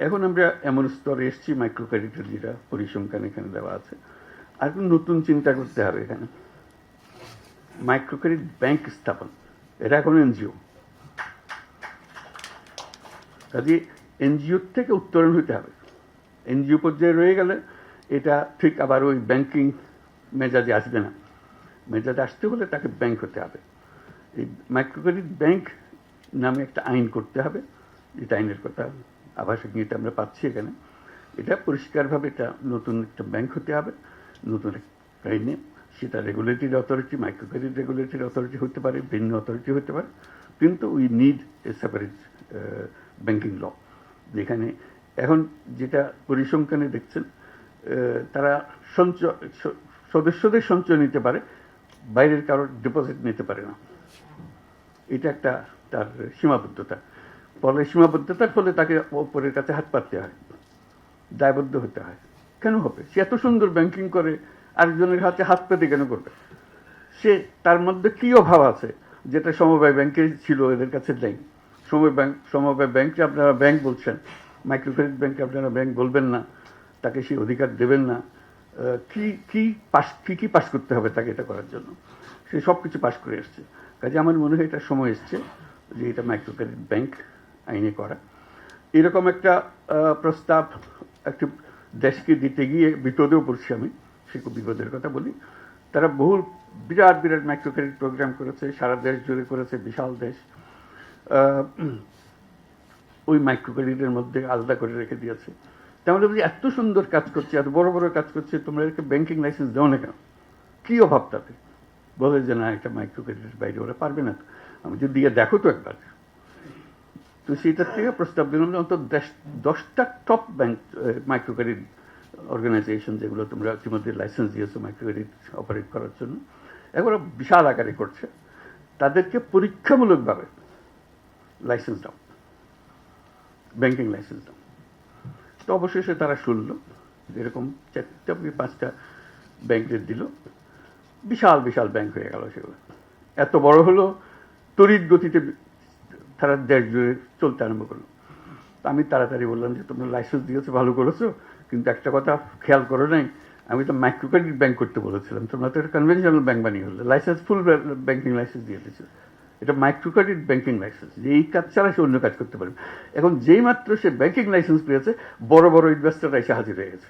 এখন আমরা এমন স্তরে এসেছি, মাইক্রো ক্রেডিটের যেটা পরিসংখ্যান এখানে দেওয়া আছে, আর নতুন চিন্তা করতে হবে এখানে। মাইক্রো ক্রেডিট ব্যাংক স্থাপন, এটা এখন এনজিও, কাজে এনজিওর থেকে উত্তরণ হতে হবে। এনজিও পর্যায়ে রয়ে গেলে এটা ঠিক আবার ওই ব্যাংকিং মেজাজে আসবে না। মেজাজে আসতে হলে তাকে ব্যাংক হতে হবে। এই মাইক্রো ক্রেডিট ব্যাংক নামে একটা আইন করতে হবে, যেটা আইনের কথা আভাসিক নিয়ে আমরা পাচ্ছি এখানে। এটা পরিষ্কারভাবে এটা নতুন একটা ব্যাংক হতে হবে, নতুন একটা আইনে। সেটা regulatory authority, micro credit regulatory authority হতে পারে, ভিন্ন অথরিটি হতে পারে, কিন্তু we need a separate banking law. যেখানে এখন যেটা পরিসংখ্যানে দেখছেন, তারা সদস্যদের সঞ্চয় নিতে পারে, বাইরের কারোর ডিপোজিট নিতে পারে না। এটা একটা তার সীমাবদ্ধতা। ফলে সীমাবদ্ধতার ফলে তাকে ওপরের কাছে হাত পাততে হয়, দায়বদ্ধ হতে হয়। কেন হবে? সে এত সুন্দর ব্যাংকিং করে, আরেকজনের হাতে হাত পেতে কেন করবে? সে তার মধ্যে কি অভাব আছে যেটা সমবায় ব্যাংকে ছিল, এদের কাছে নেই? সমবায় ব্যাংকে আপনারা ব্যাংক বলছেন, মাইক্রো ক্রেডিট ব্যাংকে আপনারা ব্যাংক বলবেন না, তাকে সেই অধিকার দেবেন না। কি কি পাস করতে হবে তাকে এটা করার জন্য? সে সব কিছু পাস করে এসছে। কাজে আমার মনে হয় এটা সময় এসছে যে এটা মাইক্রো ক্রেডিট ব্যাংক আইনে করা। এরকম একটা প্রস্তাব একটি দেশকে দিতে গিয়ে বিপদেও পড়ছি আমি। সে খুব বিপদের কথা বলি। তারা বহু বিরাট বিরাট মাইক্রো ক্রেডিট প্রোগ্রাম করেছে, সারা দেশ জুড়ে করেছে, বিশাল দেশ। ওই মাইক্রো ক্রেডিটের মধ্যে আলাদা করে রেখে দিয়েছে। তাহলে বলি এত সুন্দর কাজ করছে, এত বড় বড় কাজ করছে, তোমরা একে ব্যাংকিং লাইসেন্স দাও না কেন? কী অভাব তাতে? বলে যে না, এটা মাইক্রো ক্রেডিটের বাইরে ওরা পারবে না। আমি যদি দিয়ে দেখো তো একবার। তো সেইটার থেকে প্রস্তাব দিলাম যে অন্তত 10টা top bank micro credit organisation, যেগুলো তোমরা ইতিমধ্যে লাইসেন্স দিয়েছো মাইক্রো ক্রেডিট অপারেট করার জন্য, এগুলো বিশাল আকারে করছে, তাদেরকে পরীক্ষামূলকভাবে লাইসেন্স দাও, ব্যাংকিং লাইসেন্স দাও। তো অবশেষে তারা শুনল, এরকম 4-5টা ব্যাংকের দিল। বিশাল বিশাল ব্যাংক হয়ে গেল সেগুলো। এত বড় হলো, তড়িৎ গতিতে তারা দেশ জুড়ে চলতে আরম্ভ করলো। আমি তাড়াতাড়ি বললাম যে তোমরা লাইসেন্স দিয়েছো, ভালো করেছো, কিন্তু একটা কথা খেয়াল করো নাই, আমি তো মাইক্রো ক্রেডিট ব্যাংক করতে বলেছিলাম, তোমরা তো একটা কনভেনশনাল ব্যাংক বানিয়ে হলো। লাইসেন্স ফুল ব্যাংকিং লাইসেন্স দিয়ে দিয়েছে, এটা মাইক্রো ক্রেডিট ব্যাংকিং লাইসেন্স, যে এই কাজ ছাড়া সে অন্য কাজ করতে পারবে। এখন যেই মাত্র সে ব্যাংকিং লাইসেন্স পেয়েছে, বড় বড় ইনভেস্টররা এসে হাজির হয়ে গেছে।